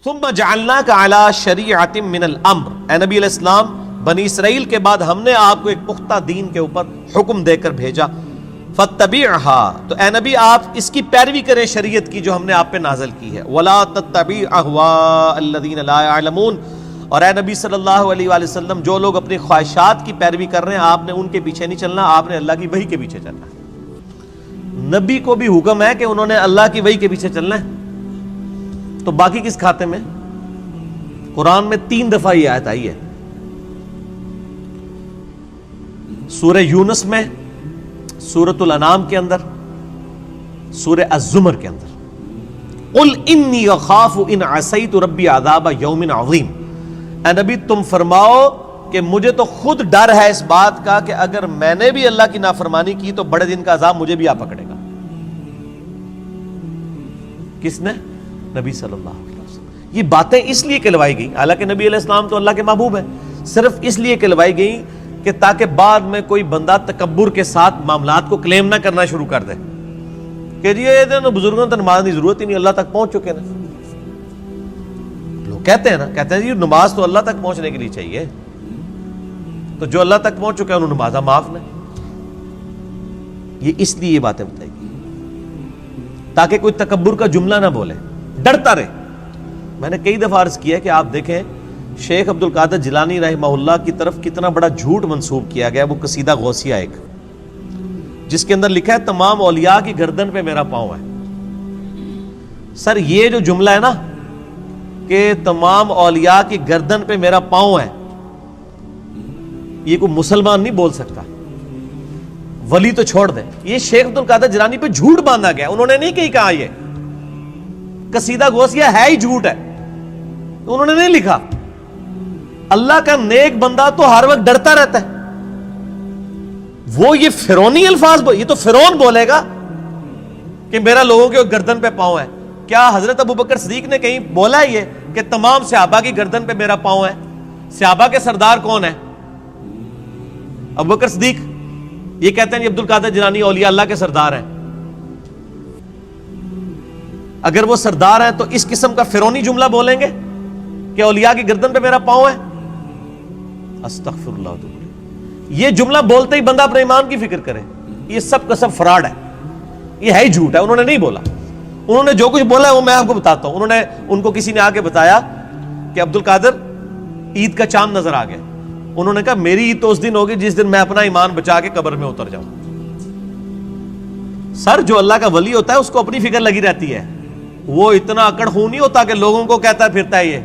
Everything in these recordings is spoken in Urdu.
ثم جعلناک علی شریعۃ من الامر، اے نبی علیہ السلام بنی اسرائیل کے بعد ہم نے آپ کو ایک پختہ دین کے اوپر حکم دے کر بھیجا، فاتبعها، تو اے نبی آپ اس کی پیروی کریں شریعت کی جو ہم نے آپ پہ نازل کی ہے، ولا تتبع اهواء الذین لا يعلمون، اور اے نبی صلی اللہ علیہ وآلہ وسلم جو لوگ اپنی خواہشات کی پیروی کر رہے ہیں آپ نے ان کے پیچھے نہیں چلنا، آپ نے اللہ کی وحی کے پیچھے چلنا ہے۔ نبی کو بھی حکم ہے کہ انہوں نے اللہ کی وحی کے پیچھے چلنا ہے، تو باقی کس کھاتے میں؟ قرآن میں 3 دفعہ یہ آیت آئی ہے، سورہ یونس میں، سورۃ الانعام کے اندر، سورہ الزمر کے اندر۔ قل انی اخاف ان عصیت ربی عذاب یوم عظیم، اے نبی تم فرماؤ کہ مجھے تو خود ڈر ہے اس بات کا کہ اگر میں نے بھی اللہ کی نافرمانی کی تو بڑے دن کا عذاب مجھے بھی آ پکڑے گا۔ کس نے؟ نبی صلی اللہ علیہ وسلم۔ یہ باتیں اس لیے کہلوائی گئی، حالانکہ نبی علیہ السلام تو اللہ کے محبوب ہیں، صرف اس لیے کہلوائی گئی کہ تاکہ بعد میں کوئی بندہ تکبر کے ساتھ معاملات کو کلیم نہ کرنا شروع کر دے کہ جی یہ بزرگوں تو نماز کی ضرورت ہی نہیں، اللہ تک پہنچ چکے نا۔ لوگ کہتے ہیں نا، کہتے ہیں جی نماز تو اللہ تک پہنچنے کے لیے چاہیے، تو جو اللہ تک پہنچ چکے ہیں انہوں نمازہ معاف نہیں۔ یہ اس لیے یہ باتیں بتائی گئی تاکہ کوئی تکبر کا جملہ نہ بولے، ڈرتا رہے۔ میں نے کئی دفعہ عرض کیا کہ آپ دیکھیں شیخ عبد القادر جیلانی رحمہ اللہ کی طرف کتنا بڑا جھوٹ منسوب کیا گیا، وہ قصیدہ غوثیہ ایک، جس کے اندر لکھا ہے تمام اولیاء کی گردن پہ میرا پاؤں ہے۔ سر یہ جو جملہ ہے نا کہ تمام اولیاء کی گردن پہ میرا پاؤں ہے، یہ کوئی مسلمان نہیں بول سکتا، ولی تو چھوڑ دیں، یہ شیخ عبد القادر جیلانی پہ جھوٹ باندھا گیا، انہوں نے نہیں کہا یہ قصیدہ غوثیہ ہے ہی جھوٹ ہے، انہوں نے نہیں لکھا۔ اللہ کا نیک بندہ تو ہر وقت ڈرتا رہتا ہے، وہ یہ فرعونی الفاظ یہ تو فرعون بولے گا کہ میرا لوگوں کے گردن پہ پاؤں ہے۔ کیا حضرت ابوبکر صدیق نے کہیں بولا ہے یہ کہ تمام صحابہ کی گردن پہ میرا پاؤں ہے؟ صحابہ کے سردار کون ہے؟ ابوبکر صدیق۔ یہ کہتے ہیں عبد القادر جیلانی اولیاء اللہ کے سردار ہیں۔ اگر وہ سردار ہیں تو اس قسم کا فرعونی جملہ بولیں گے کہ اولیاء کی گردن پہ میرا پاؤں ہے؟ استغفر اللہ۔ یہ جملہ بولتے ہی بندہ اپنے ایمان کی فکر کرے، یہ سب کا سب فراڈ ہے، یہ ہے ہی جھوٹ ہے، انہوں نے نہیں بولا۔ انہوں نے جو کچھ بولا ہے وہ میں آپ کو بتاتا ہوں۔ ان کو کسی نے آ کے بتایا کہ عبد القادر عید کا چاند نظر آ گیا، انہوں نے کہا میری عید تو اس دن ہوگی جس دن میں اپنا ایمان بچا کے قبر میں اتر جاؤں۔ سر جو اللہ کا ولی ہوتا ہے اس کو اپنی فکر لگی رہتی ہے، وہ اتنا اکڑ خون نہیں ہوتا کہ لوگوں کو کہتا پھرتا ہے، یہ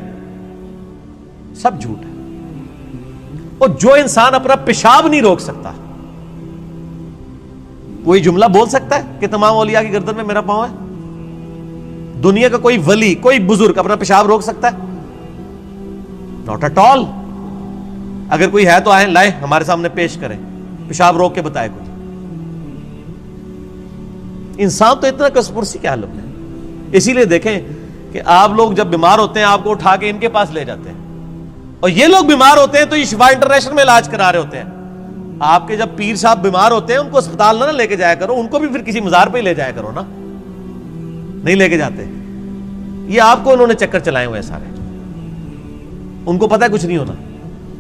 سب جھوٹ ہے۔ اور جو انسان اپنا پیشاب نہیں روک سکتا کوئی جملہ بول سکتا ہے کہ تمام اولیاء کی گردن میں میرا پاؤں ہے؟ دنیا کا کوئی ولی، کوئی بزرگ اپنا پیشاب روک سکتا ہے؟ Not at all. اگر کوئی ہے تو آئیں، لائیں ہمارے سامنے پیش کریں، پیشاب روک کے بتائے کوئی۔ انسان تو اتنا کسپرسی کیا حالت ہے۔ اسی لیے دیکھیں کہ آپ لوگ جب بیمار ہوتے ہیں آپ کو اٹھا کے ان کے پاس لے جاتے ہیں، اور یہ لوگ بیمار ہوتے ہیں تو یہ شفا انٹرنیشنل میں علاج کرا رہے ہوتے ہیں۔ آپ کے جب پیر صاحب بیمار ہوتے ہیں ان کو اسپتال نہ لے کے جایا کرو، ان کو بھی پھر کسی مزار پہ ہی لے جایا کرو نا، نہیں لے کے جاتے۔ یہ آپ کو انہوں نے چکر چلائے ہوئے سارے، ان کو پتہ ہے کچھ نہیں ہونا۔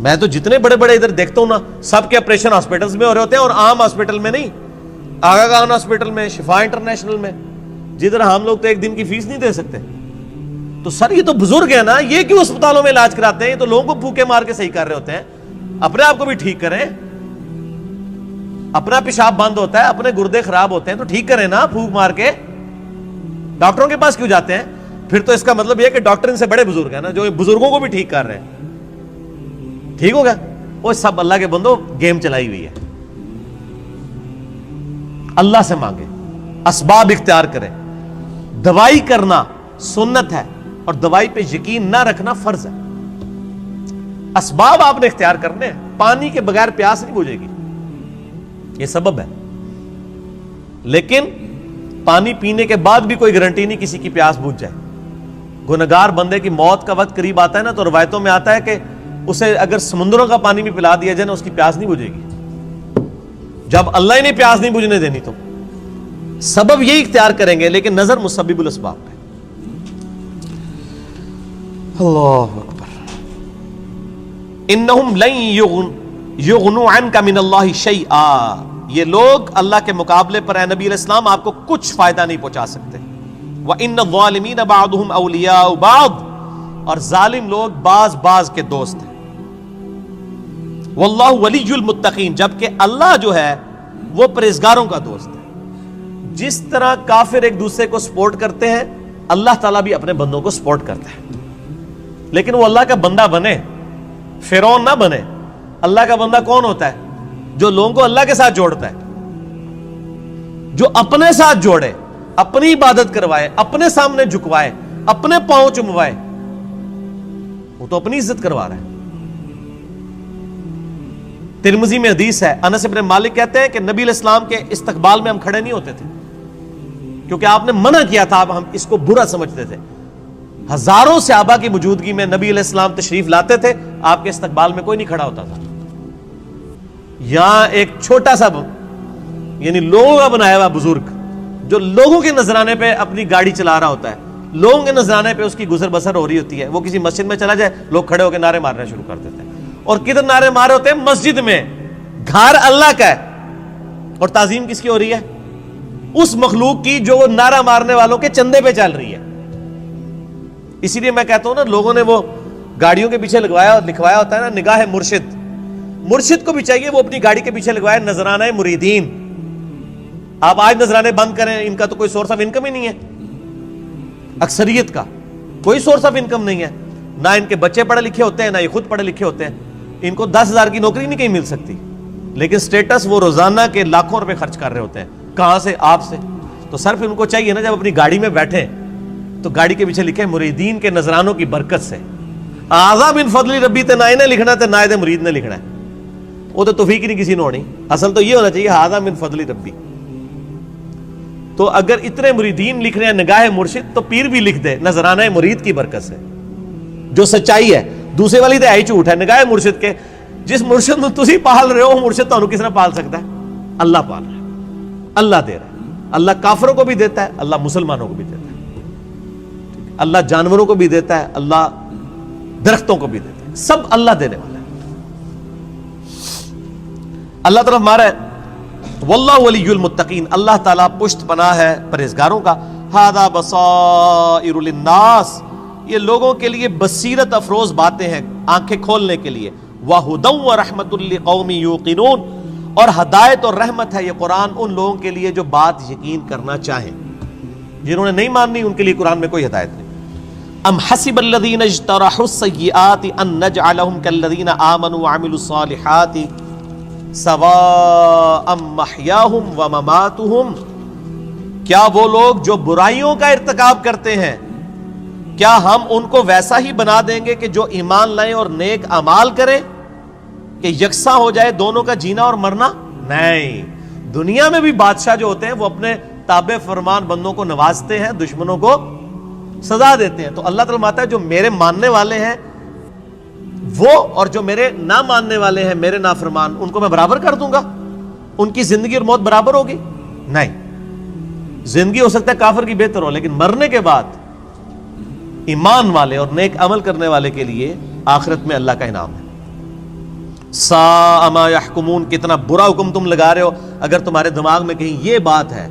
میں تو جتنے بڑے بڑے ادھر دیکھتا ہوں نا، سب کے آپریشن ہاسپٹلس میں ہو رہے ہوتے ہیں، اور عام ہاسپٹل میں نہیں، آغا خان ہاسپٹل میں، شفا انٹرنیشنل میں، جدھر ہم لوگ تو ایک دن کی فیس نہیں دے سکتے۔ تو سر یہ تو بزرگ ہیں نا، یہ کیوں اسپتالوں میں علاج کراتے ہیں؟ یہ تو لوگوں کو پھوکے مار کے صحیح کر رہے ہوتے ہیں، اپنے آپ کو بھی ٹھیک کریں۔ اپنا پیشاب بند ہوتا ہے، اپنے گردے خراب ہوتے ہیں تو ٹھیک کریں نا پھوک مار کے۔ ڈاکٹروں کے پاس کیوں جاتے ہیں؟ پھر تو اس کا مطلب یہ کہ ڈاکٹر ان سے بڑے بزرگ ہیں نا، جو بزرگوں کو بھی ٹھیک کر رہے ہیں۔ ٹھیک ہوگا؟ وہ سب اللہ کے بندو گیم چلائی ہوئی ہے۔ اللہ سے مانگے، اسباب اختیار کریں۔ دوائی کرنا سنت ہے اور دوائی پہ یقین نہ رکھنا فرض ہے۔ اسباب آپ نے اختیار کرنے ہیں۔ پانی کے بغیر پیاس نہیں بجھے گی، یہ سبب ہے، لیکن پانی پینے کے بعد بھی کوئی گارنٹی نہیں کسی کی پیاس بجھ جائے۔ گنہگار بندے کی موت کا وقت قریب آتا ہے نا، تو روایتوں میں آتا ہے کہ اسے اگر سمندروں کا پانی بھی پلا دیا جائے نا، اس کی پیاس نہیں بجھے گی۔ جب اللہ ہی نے پیاس نہیں بجھنے دینی تو سبب یہی اختیار کریں گے، لیکن نظر مسبب الاسباب پہ۔ اللہ اکبر. انہم لن یغنوا عنک من اللہ شیئا، یہ لوگ اللہ کے مقابلے پر اے نبی علیہ السلام آپ کو کچھ فائدہ نہیں پہنچا سکتے. وَإِنَّ الظَّالِمِينَ بَعْضُهُمْ أَوْلِيَاءُ بَعْضٍ، اور ظالم لوگ بعض کے دوست ہیں. وَاللَّهُ وَلِيُّ الْمُتَّقِينَ، جبکہ اللہ جو ہے وہ پرہیزگاروں کا دوست ہے. جس طرح کافر ایک دوسرے کو سپورٹ کرتے ہیں، اللہ تعالیٰ بھی اپنے بندوں کو سپورٹ کرتا ہے. لیکن وہ اللہ کا بندہ بنے، فرعون نہ بنے. اللہ کا بندہ کون ہوتا ہے؟ جو لوگوں کو اللہ کے ساتھ جوڑتا ہے، جو اپنے ساتھ جوڑے، اپنی عبادت کروائے، اپنے سامنے جھکوائے، اپنے پاؤں چموائے. وہ تو اپنی عزت کروا رہا ہے. ترمذی میں حدیث ہے، انس بن مالک کہتے ہیں کہ نبی علیہ السلام کے استقبال میں ہم کھڑے نہیں ہوتے تھے، کیونکہ آپ نے منع کیا تھا. اب ہم اس کو برا سمجھتے تھے. ہزاروں صحابہ کی موجودگی میں نبی علیہ السلام تشریف لاتے تھے، آپ کے استقبال میں کوئی نہیں کھڑا ہوتا تھا. یہاں ایک چھوٹا سا یعنی لوگوں کا بنایا ہوا بزرگ جو لوگوں کے نذرانے پہ اپنی گاڑی چلا رہا ہوتا ہے، لوگوں کے نذرانے پہ اس کی گزر بسر ہو رہی ہوتی ہے، وہ کسی مسجد میں چلا جائے، لوگ کھڑے ہو کے نعرے مارنا شروع کر دیتے ہیں. اور کدھر نعرے مارے ہوتے ہیں؟ مسجد میں. گھر اللہ کا ہے، اور تعظیم کس کی ہو رہی ہے؟ اس مخلوق کی جو نعرہ مارنے والوں کے چندے پہ چل رہی ہے. اسی لیے میں کہتا ہوں نا، لوگوں نے وہ گاڑیوں کے پیچھے لکھوایا ہوتا ہے نا، نگاہ مرشد. مرشد کو بھی چاہیے وہ اپنی گاڑی کے پیچھے لگوائے نذرانہ مریدین. آپ آج نذرانے بند کریں، ان کا تو کوئی سورس آف انکم ہی نہیں ہے. اکثریت کا کوئی سورس آف انکم نہیں ہے. نہ ان کے بچے پڑھے لکھے ہوتے ہیں، نہ یہ خود پڑھے لکھے ہوتے ہیں. ان کو 10,000 کی نوکری نہیں کہیں مل سکتی، لیکن سٹیٹس وہ روزانہ کے لاکھوں روپے خرچ کر رہے ہوتے ہیں. کہاں سے؟ آپ سے. تو صرف ان کو چاہیے نا، جب اپنی گاڑی میں بیٹھے تو گاڑی کے پیچھے لکھے مریدین کے نذرانوں کی برکت سے. آزا من فضل ربی تے نہ نے لکھنا تے نہ دے مرید نے لکھنا ہے. وہ تو توفیق نہیں کسی نے ہونی. اصل تو یہ ہونا چاہیے آزا من فضل ربی. تو اگر اتنے مریدین لکھ رہے ہیں نگاہ مرشد، تو پیر بھی لکھ دے نذرانہ مرید کی برکت سے، جو سچائی ہے. دوسرے والی تو ہے ہی جھوٹ ہے. نگاہ مرشد کے جس مرشد میں تسی پال رہے ہو، مرشد تو کس نے پال سکتا ہے؟ اللہ پال رہا ہے، اللہ دے رہا ہے. اللہ کافروں کو بھی دیتا ہے، اللہ مسلمانوں کو بھی دیتا ہے. اللہ جانوروں کو بھی دیتا ہے، اللہ درختوں کو بھی دیتا ہے. سب اللہ دینے والا ہے. اللہ طرف مارا ہے واللہ ولی المتقین، اللہ تعالیٰ پشت پناہ ہے پرہیزگاروں کا. ھذا بصائر للناس، یہ لوگوں کے لیے بصیرت افروز باتیں ہیں، آنکھیں کھولنے کے لیے. وَھدًى وَرَحْمَةٌ لِقَوْمٍ يُوقِنُونَ، اور ہدایت اور رحمت ہے یہ قرآن ان لوگوں کے لیے جو بات یقین کرنا چاہیں. جنہوں نے نہیں ماننی ان کے لیے قرآن میں کوئی ہدایت نہیں. ام حسب الذین اجترحوا السیئات ان نجعلهم كالذین آمنوا وعملوا الصالحات سواء محیاہم ومماتہم، کیا وہ لوگ جو برائیوں کا ارتکاب کرتے ہیں، کیا ہم ان کو ویسا ہی بنا دیں گے کہ جو ایمان لائیں اور نیک اعمال کریں، کہ یکساں ہو جائے دونوں کا جینا اور مرنا؟ نہیں. دنیا میں بھی بادشاہ جو ہوتے ہیں وہ اپنے تابع فرمان بندوں کو نوازتے ہیں، دشمنوں کو سزا دیتے ہیں. تو اللہ تعالیٰ ماتا ہے جو میرے ماننے والے ہیں وہ اور جو میرے نہ ماننے والے ہیں میرے نافرمان، ان کو میں برابر کر دوں گا؟ ان کی زندگی اور موت برابر ہوگی؟ نہیں. زندگی ہو سکتا ہے کافر کی بہتر ہو، لیکن مرنے کے بعد ایمان والے اور نیک عمل کرنے والے کے لیے آخرت میں اللہ کا انعام ہے. ساء ما یحکمون، کتنا برا حکم تم لگا رہے ہو اگر تمہارے دماغ میں کہیں یہ بات ہے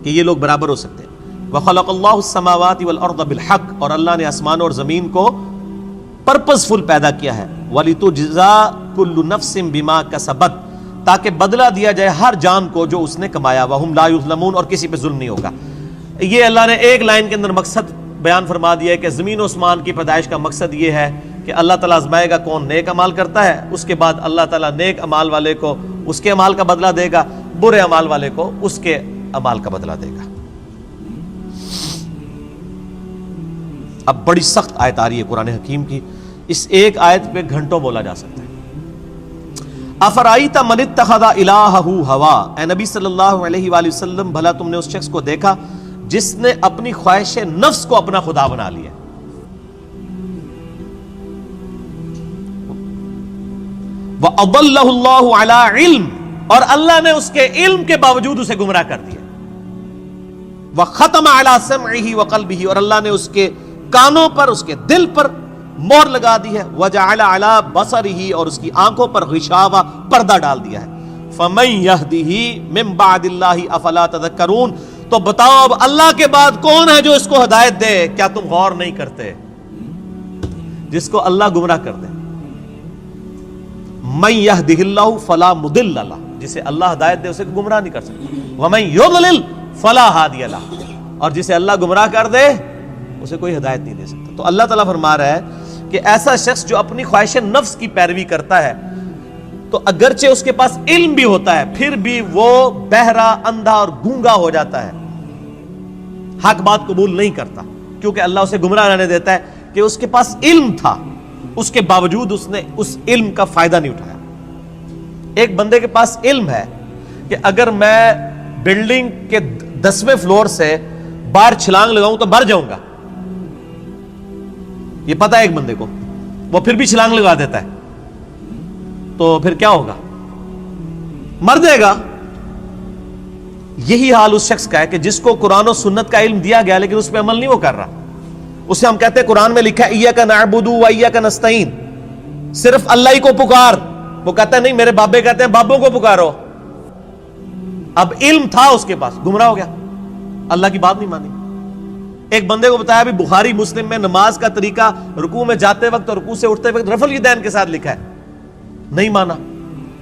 کہ یہ لوگ برابر ہو سکتے ہیں. وَخَلَقَ اللَّهُ السَّمَاوَاتِ وَالْأَرْضَ بِالْحَقِّ، اور اللہ نے آسمان اور زمین کو پرپز فل پیدا کیا ہے. وَلِتُجْزَىٰ كُلُّ نَفْسٍ بِمَا كَسَبَتْ، تاکہ بدلہ دیا جائے ہر جان کو جو اس نے کمایا. وَهُمْ لَا يُظْلَمُونَ، اور کسی پہ ظلم نہیں ہوگا. یہ اللہ نے ایک لائن کے اندر مقصد بیان فرما دیا ہے کہ زمین و آسمان کی پیدائش کا مقصد یہ ہے کہ اللہ تعالیٰ آزمائے گا کون نیک عمال کرتا ہے، اس کے بعد اللہ تعالیٰ نیک عمال والے کو اس کے عمال کا بدلہ دے گا، برے عمال والے کو اس کے عمال کا بدلہ دے گا. اب بڑی سخت آیت آ رہی ہے قرآن حکیم کی، اس ایک آیت پہ گھنٹوں بولا جا سکتا ہے. افرائیت من اتخذ الہہ ہوا، اے نبی صلی اللہ علیہ وآلہ وسلم بھلا تم نے اس شخص کو دیکھا جس نے اپنی خواہش نفس کو اپنا خدا بنا لیا. وَأَضَلَّهُ اللَّهُ عَلَىٰ عِلْمٍ، اور اللہ نے اس کے علم کے باوجود اسے گمراہ کر دیا. وَخَتَمَ عَلَىٰ سَمْعِهِ وَقَلْبِهِ، اور اللہ نے اس کے کانوں پر اس کے دل پر مہر لگا دی ہے، وجعل علی بصرہ اور اس کی آنکھوں پر غشاوہ پردہ ڈال دیا ہے۔ فمن یہدہ من بعد اللہ افلا تذکرون، تو بتاؤ اب اللہ کے بعد کون ہے جو اس کو ہدایت دے؟ کیا تم غور نہیں کرتے؟ جس کو اللہ گمراہ کر دے، من یہدہ اللہ فلا مضل لہ، جسے اللہ ہدایت دے اسے گمراہ نہیں کر سکتا، ومن یضلل فلا ہادی لہ، اور جسے اللہ گمراہ کر دے اسے کوئی ہدایت نہیں دے سکتا۔ تو اللہ تعالیٰ فرما رہا ہے کہ ایسا شخص جو اپنی خواہش نفس کی پیروی کرتا ہے، تو اگرچہ اس کے پاس علم بھی ہوتا ہے پھر بھی وہ بہرا، اندھا اور گونگا ہو جاتا ہے، حق بات قبول نہیں کرتا، کیونکہ اللہ اسے گمراہ رہنے دیتا ہے کہ اس کے پاس علم تھا، اس کے باوجود اس نے اس علم کا فائدہ نہیں اٹھایا۔ ایک بندے کے پاس علم ہے کہ اگر میں بلڈنگ کے 10ویں فلور سے باہر چھلانگ لگاؤں تو مر جاؤں گا، یہ پتا ہے ایک بندے کو، وہ پھر بھی چھلانگ لگا دیتا ہے، تو پھر کیا ہوگا؟ مر جائے گا۔ یہی حال اس شخص کا ہے کہ جس کو قرآن و سنت کا علم دیا گیا لیکن اس پہ عمل نہیں وہ کر رہا، اسے ہم کہتے ہیں قرآن میں لکھا ہے ایاک نعبد و ایاک نستعین، صرف اللہ ہی کو پکار، وہ کہتا ہے نہیں، میرے بابے کہتے ہیں بابوں کو پکارو۔ اب علم تھا اس کے پاس، گمراہ ہو گیا، اللہ کی بات نہیں مانی۔ ایک بندے کو بتایا بھی بخاری مسلم میں نماز کا طریقہ رکوع میں جاتے وقت اور رکوع سے اٹھتے وقت رفع الیدین کے ساتھ لکھا ہے، نہیں مانا۔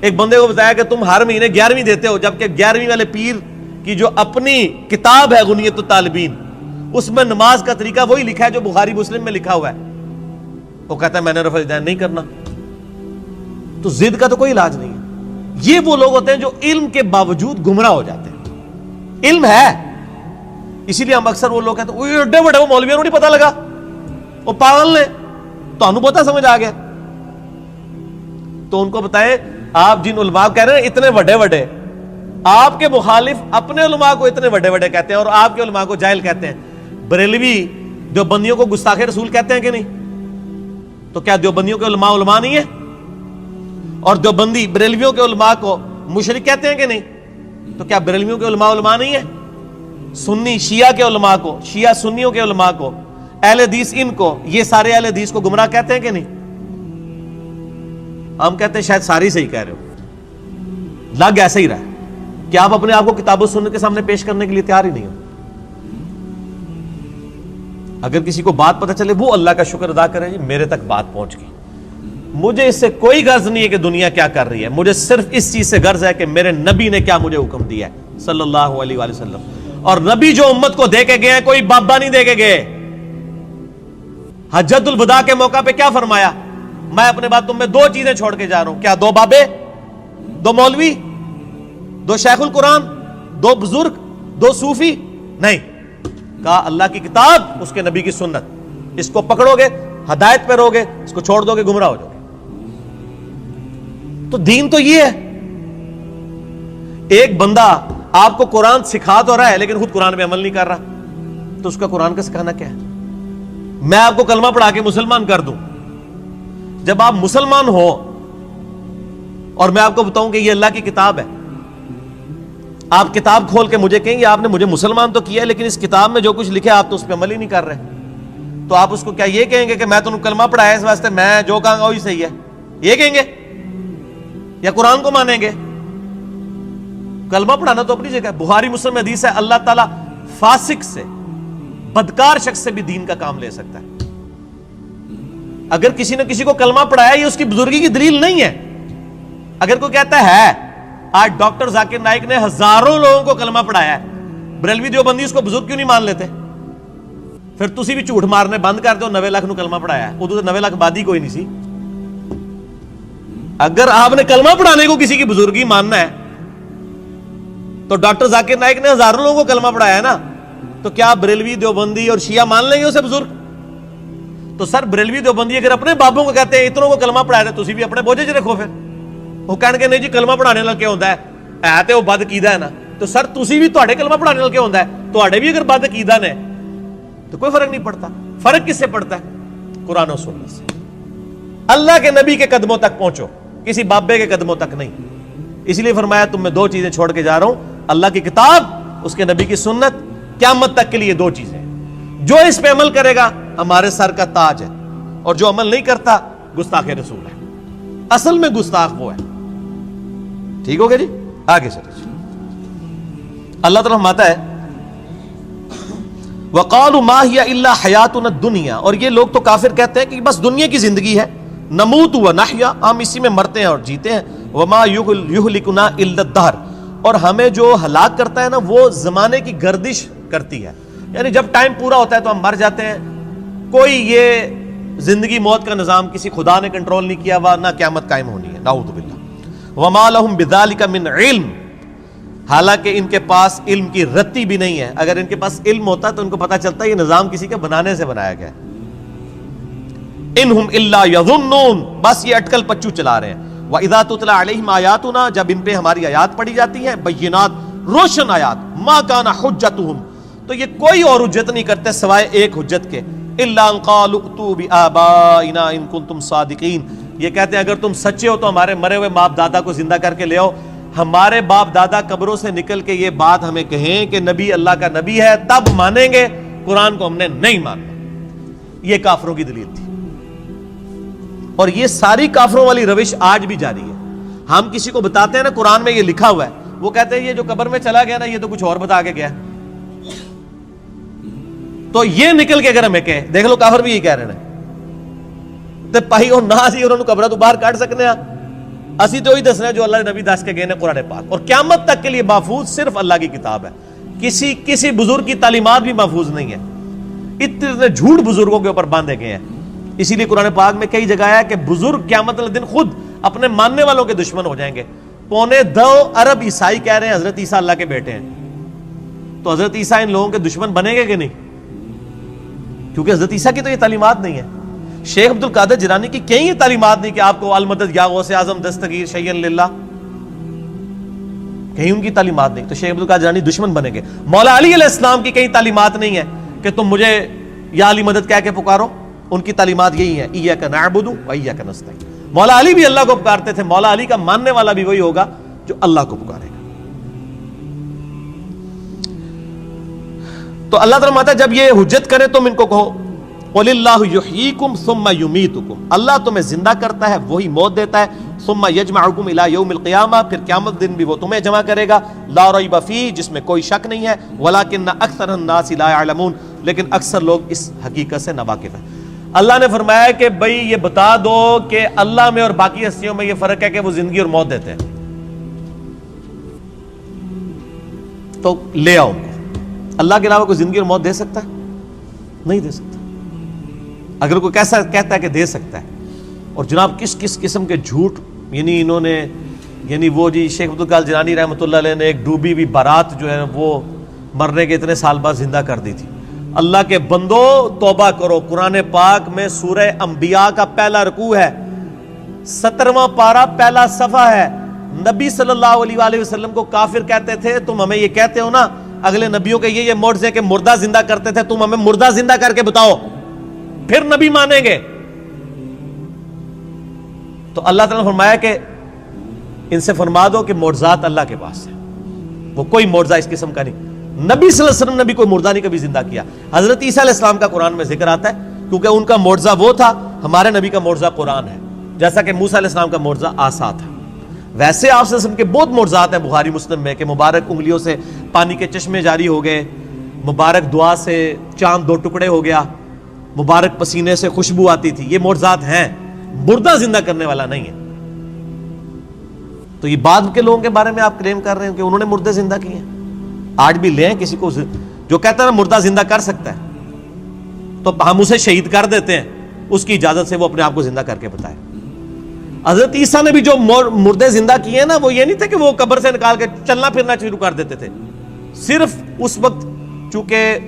ایک بندے کو بتایا کہ تم ہر مہینے 11ویں دیتے ہو، جبکہ 11ویں والے پیر کی جو اپنی کتاب ہے غنیت الطالبین، اس میں نماز کا طریقہ وہی لکھا ہے جو بخاری مسلم میں لکھا ہوا ہے، وہ کہتا ہے میں نے رفع الیدین نہیں کرنا۔ تو ضد کا تو کوئی علاج نہیں ہے۔ یہ وہ لوگ ہوتے ہیں جو علم کے باوجود گمراہ ہو جاتے ہیں۔ علم ہے، اسی لیے ہم اکثر وہ لوگ کہتے ہیں وہ ایڈے بڑے وہ مولویوں کو نہیں پتہ لگا، وہ پاگل نے، تو انہوں پتہ سمجھ آ گیا۔ تو ان کو بتائیں، آپ جن علماء کہہ رہے ہیں اتنے بڑے بڑے، آپ کے مخالف اپنے علماء کو اتنے بڑے بڑے کہتے ہیں اور آپ کے علماء کو جاہل کہتے ہیں۔ بریلوی دیوبندیوں کو گستاخ رسول کہتے ہیں کہ نہیں؟ تو کیا دیوبندیوں کے علماء علماء نہیں ہیں؟ اور دیوبندی بریلویوں کے علماء کو مشرک کہتے ہیں کہ نہیں؟ تو کیا بریلویوں کے علماء علماء نہیں ہیں؟ سنی شیعہ کے علماء کو، شیعہ سنیوں کے علماء کو، اہل حدیث ان کو، یہ سارے اہل حدیث کو گمراہ کہتے ہیں کہ نہیں؟ ہم کہتے ہیں شاید ساری صحیح کہہ رہے ہو، لگ ایسا ہی رہا ہے کہ آپ اپنے آپ کو کتاب و سنت کے سامنے پیش کرنے کے لیے تیار ہی نہیں ہو۔ اگر کسی کو بات پتہ چلے وہ اللہ کا شکر ادا کرے، جی میرے تک بات پہنچ گئی، مجھے اس سے کوئی غرض نہیں ہے کہ دنیا کیا کر رہی ہے، مجھے صرف اس چیز سے غرض ہے کہ میرے نبی نے کیا مجھے حکم دیا ہے صلی اللہ علیہ وآلہ وسلم۔ اور نبی جو امت کو دے کے گئے ہیں کوئی بابا نہیں دے کے گئے۔ حجۃ الوداع کے موقع پہ کیا فرمایا؟ میں اپنے بعد تم میں 2 چیزیں چھوڑ کے جا رہا ہوں، کیا 2 بابے، 2 مولوی، 2 شیخ القرآن، 2 بزرگ، 2 صوفی؟ نہیں، کہا اللہ کی کتاب، اس کے نبی کی سنت، اس کو پکڑو گے ہدایت پہ رہو گے، اس کو چھوڑ دو گے گمراہ ہو جاؤ گے۔ تو دین تو یہ ہے۔ ایک بندہ آپ کو قرآن سکھا تو رہا ہے لیکن خود قرآن پہ عمل نہیں کر رہا، تو اس کا قرآن کا سکھانا کیا ہے؟ میں آپ کو کلمہ پڑھا کے مسلمان کر دوں، جب آپ مسلمان ہو اور میں آپ کو بتاؤں کہ یہ اللہ کی کتاب ہے، آپ کتاب کھول کے مجھے کہیں گے آپ نے مجھے مسلمان تو کیا ہے لیکن اس کتاب میں جو کچھ لکھا آپ تو اس پہ عمل ہی نہیں کر رہے، تو آپ اس کو کیا یہ کہیں گے کہ میں تو کلمہ پڑھایا اس واسطے میں جو کہوں گا وہی صحیح ہے، یہ کہیں گے یا قرآن کو مانیں گے؟ کلمہ پڑھانا تو اپنی جگہ ہے، بخاری مسلم حدیث ہے اللہ تعالیٰ فاسق سے، بدکار شخص سے بھی دین کا کام لے سکتا ہے۔ اگر کسی نے کسی کو کلمہ پڑھایا یہ اس کی بزرگی کی دلیل نہیں ہے۔ اگر کوئی کہتا ہے آج ڈاکٹر ذاکر نائک نے ہزاروں لوگوں کو کلمہ پڑھایا ہے، بریلوی دیوبندی اس کو بزرگ کیوں نہیں مان لیتے؟ پھر تسی بھی جھوٹ مارنے بند کر دو، 90 لاکھ نو کلمہ پڑھایا ہے، ادو تو 90 لاکھ آبادی کوئی نہیں سی۔ اگر آپ نے کلمہ پڑھانے کو کسی کی بزرگی ماننا ہے تو ڈاکٹر ذاکر نائک نے ہزاروں لوگوں کو کلمہ پڑھایا ہے نا، تو کیا بریلوی دیوبندی اور شیعہ مان لیں گے اسے بزرگ؟ تو سر بریلوی دیوبندی اگر اپنے بابوں کو کہتے ہیں اتنوں کو کلمہ پڑھایا تھے، تسی بھی اپنے بوجھے چ رکھو، پھر وہ کہنے کے نہیں جی کلمہ پڑھانے والا کیا ہوتا ہے تے وہ بد عقیدہ ہے نا، تو سر تسی بھی تواڈے کلمہ پڑھانے والا کیا ہوتا ہے، تواڈے بھی اگر بد عقیدہ نے تو کوئی فرق نہیں پڑتا۔ فرق کس سے پڑتا ہے؟ قرآن و سنت سے۔ اللہ کے نبی کے قدموں تک پہنچو، کسی بابے کے قدموں تک نہیں۔ اس لیے فرمایا تم میں 2 چیزیں چھوڑ کے جا رہا ہوں، اللہ کی کتاب، اس کے نبی کی سنت، قیامت تک کے لیے 2 چیزیں، جو اس پہ عمل کرے گا ہمارے سر کا تاج ہے، اور جو عمل نہیں کرتا گستاخ رسول ہے۔ اصل میں گستاخ وہ ہے۔ ٹھیک ہو گیا جی، آگے چلیں۔ اللہ تعالیٰ فرماتا ہے وَقَالُوا مَا هِيَ إِلَّا حَيَاتُنَا الدُّنْيَا، اور یہ لوگ تو کافر کہتے ہیں کہ بس دنیا کی زندگی ہے، نموت وَنَحْيَا، ہم اسی میں مرتے ہیں اور جیتے ہیں، وَمَا يُهْلِكُنَا إِلَّا الدَّهْرُ، اور ہمیں جو ہلاک کرتا ہے نا وہ زمانے کی گردش کرتی ہے، یعنی جب ٹائم پورا ہوتا ہے تو ہم مر جاتے ہیں۔ کوئی یہ زندگی موت کا نظام کسی خدا نے کنٹرول نہیں کیا ہوا، نہ قیامت قائم ہونی ہے، نعوذ باللہ۔ وَمَا لَهُم بِذَلِكَ مِنْ عِلْمٍ، حالانکہ ان کے پاس علم کی رتی بھی نہیں ہے۔ اگر ان کے پاس علم ہوتا تو ان کو پتا چلتا یہ نظام کسی کے بنانے سے بنایا گیا ہے۔ اِنْهُمْ إِلَّا يَظُنُّونَ، بس یہ اٹکل پچو چلا رہے ہیں۔ وَإِذَا تُتْلَىٰ عَلَيْهِمْ آيَاتُنَا، جب ان پہ ہماری آیات پڑھی جاتی ہیں، بینات، روشن آیات، مَا كَانَ حُجَّتُهُمْ، تو یہ کوئی اور حجت نہیں کرتے سوائے ایک حجت کے، إِلَّا أَن قَالُوا ائْتُوا بِآبَائِنَا إِن كُنتُمْ صَادِقِينَ، یہ کہتے ہیں اگر تم سچے ہو تو ہمارے مرے ہوئے باپ دادا کو زندہ کر کے لے آؤ۔ ہمارے باپ دادا قبروں سے نکل کے یہ بات ہمیں کہیں کہ نبی اللہ کا نبی ہے، تب مانیں گے، قرآن کو ہم نے نہیں ماننا۔ یہ کافروں کی دلیل تھی، اور یہ ساری کافروں والی روش آج بھی جاری ہے۔ ہم کسی کو بتاتے ہیں نا قرآن میں یہ لکھا ہوا ہے، وہ کہتے ہیں یہ جو قبر میں چلا گیا نا یہ تو کچھ اور بتا کے گیا۔ تو یہ نکل کے اگر ہمیں کہے، دیکھ لو کافر بھی یہی کہہ رہے ہیں تے پائی اور نہ سی انہوں نے قبرہ تو باہر کاٹ سکنے ہیں، اسی تو ہی دسنا ہے جو اللہ نبی دس کے گئے نے قرآن پاک، اور قیامت تک کے لیے محفوظ صرف اللہ کی کتاب ہے، کسی بزرگ کی تعلیمات بھی محفوظ نہیں ہے۔ اتنے جھوٹ بزرگوں کے اوپر باندھے گئے ہیں، اسی لیے قرآن پاک میں کئی جگہ ہے کہ بزرگ قیامت والے دن خود اپنے ماننے والوں کے دشمن ہو جائیں گے۔ 2.25 ارب عیسائی کہہ رہے ہیں حضرت عیسیٰ اللہ کے بیٹے ہیں، تو حضرت عیسیٰ ان لوگوں کے دشمن بنیں گے کہ نہیں؟ کیونکہ حضرت عیسیٰ کی تو یہ تعلیمات نہیں ہے۔ شیخ عبد القادر جیلانی کی کہیں یہ تعلیمات نہیں کہ آپ کو المدد یا غوث اعظم دستگیر شیئن للہ، کہیں ان کی تعلیمات نہیں، تو شیخ عبد القادر جیلانی دشمن بنیں گے۔ مولا علی علیہ السلام کی کہیں تعلیمات نہیں ہے کہ تم مجھے یا علی مدد کہہ کے پکارو، ان کی تعلیمات یہی ہے ایاک نعبد و ایاک نستعین۔ مولا علی بھی اللہ کو پکارتے تھے، مولا علی کا ماننے والا بھی وہی ہوگا جو اللہ کو پکارے گا۔ تو اللہ تعالیٰ ہے جب یہ حجت کرے تم ان کو کہو قُلِ اللَّهُ يُحْيِيكُمْ ثُمَّ يُمِيتُكُمْ، اللہ تمہیں زندہ کرتا ہے وہی موت دیتا ہے، ثُمَّ يَجْمَعُكُمْ إِلَى يَوْمِ الْقِيَامَةِ، پھر قیامت دن بھی وہ تمہیں جمع کرے گا، لا ریب فیہ، جس میں کوئی شک نہیں ہے، وَلَٰكِنَّ أَكْثَرَ النَّاسِ لَا يَعْلَمُونَ، لیکن اکثر لوگ اس حقیقت سے ناواقف ہیں۔ اللہ نے فرمایا کہ بھئی یہ بتا دو کہ اللہ میں اور باقی ہستیوں میں یہ فرق ہے کہ وہ زندگی اور موت دیتے ہیں، تو لے آؤ ان کو۔ اللہ کے علاوہ کوئی زندگی اور موت دے سکتا ہے؟ نہیں دے سکتا۔ اگر کوئی کیسا کہتا ہے کہ دے سکتا ہے، اور جناب کس کس قسم کے جھوٹ، یعنی انہوں نے، یعنی وہ جی شیخ عبد القادر جیلانی رحمۃ اللہ علیہ نے ایک ڈوبی ہوئی بارات جو ہے وہ مرنے کے اتنے سال بعد زندہ کر دی تھی۔ اللہ کے بندو توبہ کرو، قرآن پاک میں سورہ انبیاء کا پہلا رکوع ہے، 17واں پارہ پہلا صفحہ ہے۔ نبی صلی اللہ علیہ وآلہ وسلم کو کافر کہتے تھے، تم ہمیں یہ کہتے ہو نا اگلے نبیوں کے یہ معجزے کہ مردہ زندہ کرتے تھے، تم ہمیں مردہ زندہ کر کے بتاؤ پھر نبی مانیں گے۔ تو اللہ تعالیٰ نے فرمایا کہ ان سے فرما دو کہ معجزات اللہ کے پاس ہے، وہ کوئی معجزہ اس قسم کا نہیں۔ نبی صلی اللہ علیہ وسلم نے بھی کوئی مردہ نہیں کبھی زندہ کیا۔ حضرت عیسیٰ علیہ السلام کا قرآن میں ذکر آتا ہے کیونکہ ان کا معجزہ وہ تھا، ہمارے نبی کا معجزہ قرآن ہے، جیسا کہ موسیٰ علیہ السلام کا معجزہ عصا تھا۔ ویسے آپ صلی اللہ علیہ وسلم کے بہت معجزات ہیں بخاری مسلم میں کہ مبارک انگلیوں سے پانی کے چشمے جاری ہو گئے، مبارک دعا سے چاند 2 ٹکڑے ہو گیا، مبارک پسینے سے خوشبو آتی تھی، یہ معجزات ہیں، مردہ زندہ کرنے والا نہیں ہے۔ تو یہ بعد کے لوگوں کے بارے میں آپ کلیم کر رہے ہیں کہ انہوں نے مردے زندہ کیے ہیں؟ آج بھی لیں کسی کو جو کہتا ہے نا مردہ زندہ کر سکتا ہے تو ہم اسے شہید کر دیتے ہیں، اس کی اجازت سے وہ اپنے آپ کو زندہ کر کے بتائے۔ حضرت عیسیٰ نے بھی جو مردے زندہ کیے ہیں نا، وہ یہ نہیں تھے کہ وہ قبر سے نکال کے چلنا پھرنا شروع کر دیتے تھے، صرف اس وقت چونکہ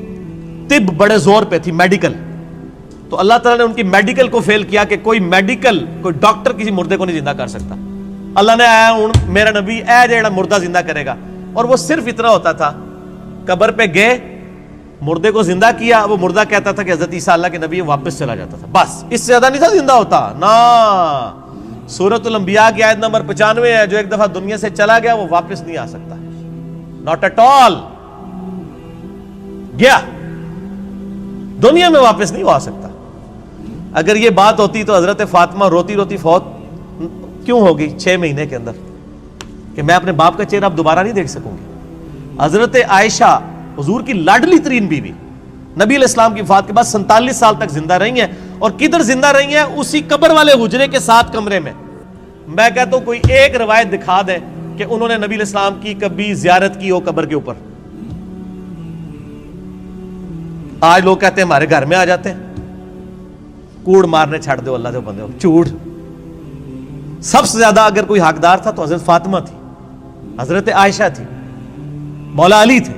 طب بڑے زور پہ تھی، میڈیکل، تو اللہ تعالیٰ نے ان کی میڈیکل کو فیل کیا کہ کوئی ڈاکٹر کسی مردے کو نہیں زندہ کر سکتا۔ اللہ نے آیا ہوں میرا نبی اے جیڑا مردہ زندہ کرے گا، اور وہ صرف اتنا ہوتا تھا، قبر پہ گئے مردے کو زندہ کیا، وہ مردہ کہتا تھا کہ حضرت عیسیٰ اللہ کے نبی، واپس چلا جاتا تھا، بس اس سے زیادہ نہیں تھا زندہ ہوتا نا۔ سورۃ الانبیاء کی آیت نمبر 95 ہے، جو ایک دفعہ دنیا سے چلا گیا وہ واپس نہیں آ سکتا، ناٹ ایٹ آل، گیا۔ دنیا میں واپس نہیں آ سکتا. اگر یہ بات ہوتی تو حضرت فاطمہ روتی روتی فوت کیوں ہوگی 6 مہینے کے اندر کہ میں اپنے باپ کا چہرہ اب دوبارہ نہیں دیکھ سکوں گی. حضرت عائشہ حضور کی لاڈلی ترین بیوی نبی علیہ السلام کی وفات کے بعد 47 سال تک زندہ رہی ہیں, اور کدھر زندہ رہی ہیں؟ اسی قبر والے حجرے کے 7 کمرے میں. میں کہتا ہوں کوئی ایک روایت دکھا دے کہ انہوں نے نبی علیہ السلام کی کبھی زیارت کی ہو قبر کے اوپر. آج لوگ کہتے ہیں ہمارے گھر میں آ جاتے ہیں, کوڑ مارنے چھڑ دو اللہ دے بندے ہو, چوڑ. سب سے زیادہ اگر کوئی حقدار تھا تو حضرت فاطمہ تھی, حضرت عائشہ تھی, مولا علی تھے.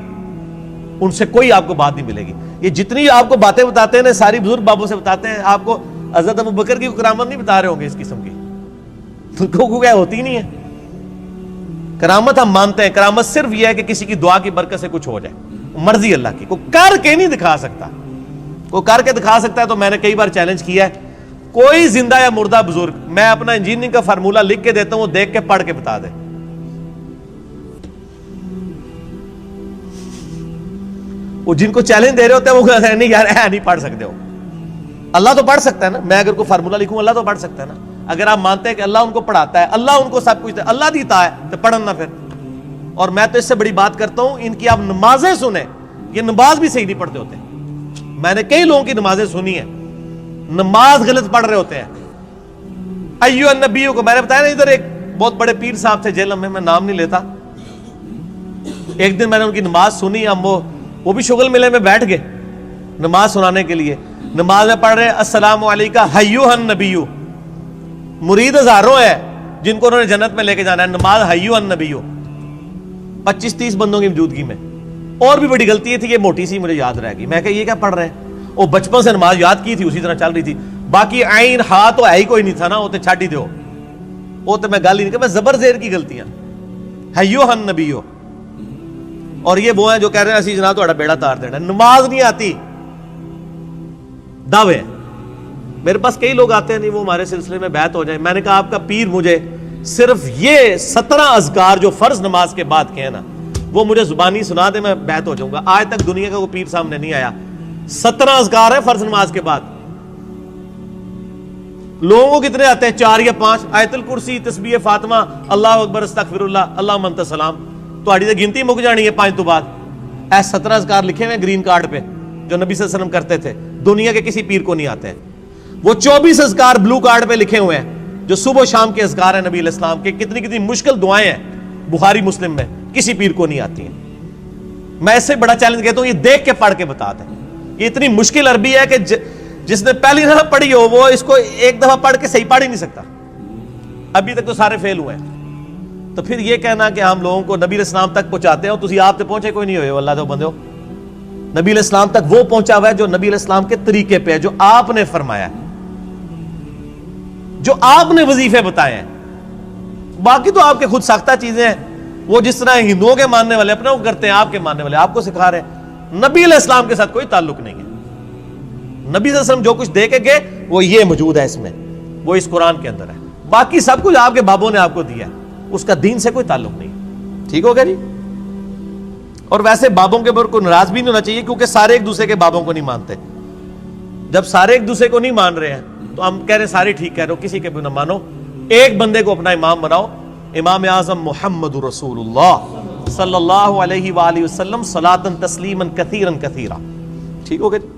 ان سے کوئی آپ کو بات نہیں ملے گی. یہ جتنی آپ کو باتیں بتاتے ہیں نا ساری بزرگ بابوں سے بتاتے ہیں, آپ کو حضرت ابو بکر کی کرامت نہیں بتا رہے ہوں گے اس قسم کی, تو کیا ہوتی نہیں ہے کرامت. ہم مانتے ہیں کرامت صرف یہ ہے کہ کسی کی دعا کی برکت سے کچھ ہو جائے, مرضی اللہ کی. کوئی کر کے نہیں دکھا سکتا, کوئی کر کے دکھا سکتا ہے تو میں نے کئی بار چیلنج کیا ہے, کوئی زندہ یا مردہ بزرگ میں اپنا انجینئرنگ کا فارمولہ لکھ کے دیتا ہوں, وہ دیکھ کے پڑھ کے بتا دے. وہ جن کو چیلنج دے رہے ہوتے ہیں وہ کہتے ہیں نہیں یار نہیں پڑھ سکتے ہو. اللہ تو پڑھ سکتا ہے نا, میں اگر کوئی فارمولہ لکھوں اللہ تو پڑھ سکتا ہے نا. اگر آپ مانتے ہیں کہ اللہ ان کو پڑھاتا ہے, اللہ ان کو سب کچھ اللہ دیتا ہے, تو پڑھن نہ پھر. اور میں تو اس سے بڑی بات کرتا ہوں, ان کی آپ نمازیں سنیں, یہ نماز بھی صحیح نہیں پڑھتے ہوتے. میں نے کئی لوگوں کی نمازیں سنی ہیں, نماز غلط پڑھ رہے ہوتے ہیں. ایو النبیوں کو میں نے بتایا نا, ادھر ایک بہت بڑے پیر صاحب تھے جیل میں نام نہیں لیتا. ایک دن میں نے ان کی نماز سنی, ہم وہ بھی شغل ملے میں بیٹھ گئے نماز سنانے کے لیے. نماز میں پڑھ رہے السلام علیکہ ایھا النبیو. مرید ہزاروں ہیں جن کو انہوں نے جنت میں لے کے جانا ہے, نماز ایھا النبیو 25-30 بندوں کی موجودگی میں. اور بھی بڑی غلطی تھی, یہ موٹی سی مجھے یاد رہ گئی. میں کہ یہ کیا پڑھ رہے ہیں؟ وہ بچپن سے نماز یاد کی تھی, اسی طرح چل رہی تھی. باقی عین ہا تو ہے ہی کوئی نہیں تھا نا, وہ تو چھڈ ہی دو, وہ تو میں گل ہی نہیں کہ میں زبر زیر کی غلطیاں. ایھا النبیو. اور یہ وہ ہیں جو کہہ رہے ہیں اسی جناب تہاڈا بیڑا تار دینا. نماز نہیں آتی, دعوے. میرے پاس کئی لوگ آتے ہیں نہیں وہ ہمارے سلسلے میں بیعت ہو جائیں. میں نے کہا آپ کا پیر مجھے صرف یہ 17 اذکار جو فرض نماز کے بعد کے ہیں نا وہ مجھے زبانی سنا دے, میں بیعت ہو جاؤں گا. آج تک دنیا کا کوئی پیر سامنے نہیں آیا. 17 اذکار ہیں فرض نماز کے بعد. لوگوں کو کتنے آتے ہیں؟ 4 یا 5. آیت الکرسی, تسبیح فاطمہ, اللہ اکبر, استغفر اللہ, اللہ انت السلام. تہاڈی تے گنتی مک جانی ہے 5 تو بعد. اے 17 اذکار لکھے ہوئے گرین کارڈ پہ جو نبی صلی اللہ علیہ وسلم کرتے تھے, دنیا کے کسی پیر کو نہیں آتے ہیں. وہ 24 اذکار بلو کارڈ پہ لکھے ہوئے ہیں جو صبح و شام کے اذکار ہیں نبی علیہ السلام کے. کتنی کتنی مشکل دعائیں ہیں بخاری مسلم میں, کسی پیر کو نہیں آتی ہیں. میں اس سے بڑا چیلنج کہتا ہوں یہ دیکھ کے پڑھ کے بتا دیں. یہ اتنی مشکل عربی ہے کہ جس نے پہلی دفعہ پڑھی ہو وہ اس کو ایک دفعہ پڑھ کے صحیح پڑھ ہی نہیں سکتا. ابھی تک تو سارے فیل ہوئے ہیں. تو پھر یہ کہنا کہ ہم لوگوں کو نبی علیہ السلام تک پہنچاتے ہو, تسی آپ تک پہنچے کوئی نہیں ہوئے اللہ دے بندے ہو. نبی علیہ السلام تک وہ پہنچا ہوا ہے جو نبی علیہ السلام کے طریقے پہ ہے, جو آپ نے فرمایا ہے, جو آپ نے وظیفے بتائے ہیں. باقی تو آپ کے خود ساختہ چیزیں ہیں, وہ جس طرح ہندوؤں کے ماننے والے اپنے کو کرتے ہیں, آپ کے ماننے والے آپ کو سکھا رہے ہیں. نبی علیہ السلام کے ساتھ کوئی تعلق نہیں ہے. نبی صلی اللہ علیہ وسلم جو کچھ دے کے گئے وہ یہ موجود ہے اس میں, وہ اس قرآن کے اندر ہے. باقی سب کچھ آپ کے بابوں نے آپ کو دیا ہے, اس کا دین سے کوئی تعلق نہیں. ٹھیک ہو گیا جی. اور ویسے بابوں کے اوپر کوئی ناراض بھی نہیں ہونا چاہیے, کیونکہ سارے ایک دوسرے کے بابوں کو نہیں مانتے. جب سارے ایک دوسرے کو نہیں مان رہے ہیں تو ہم کہہ رہے ہیں سارے ٹھیک کہہ رہے ہو, کسی کے بھی نہ مانو, ایک بندے کو اپنا امام بناؤ. امام اعظم محمد رسول اللہ صلی اللہ علیہ وآلہ وسلم صلاۃ تسلیما کثیرا کثیرا. ٹھیک ہو گیا.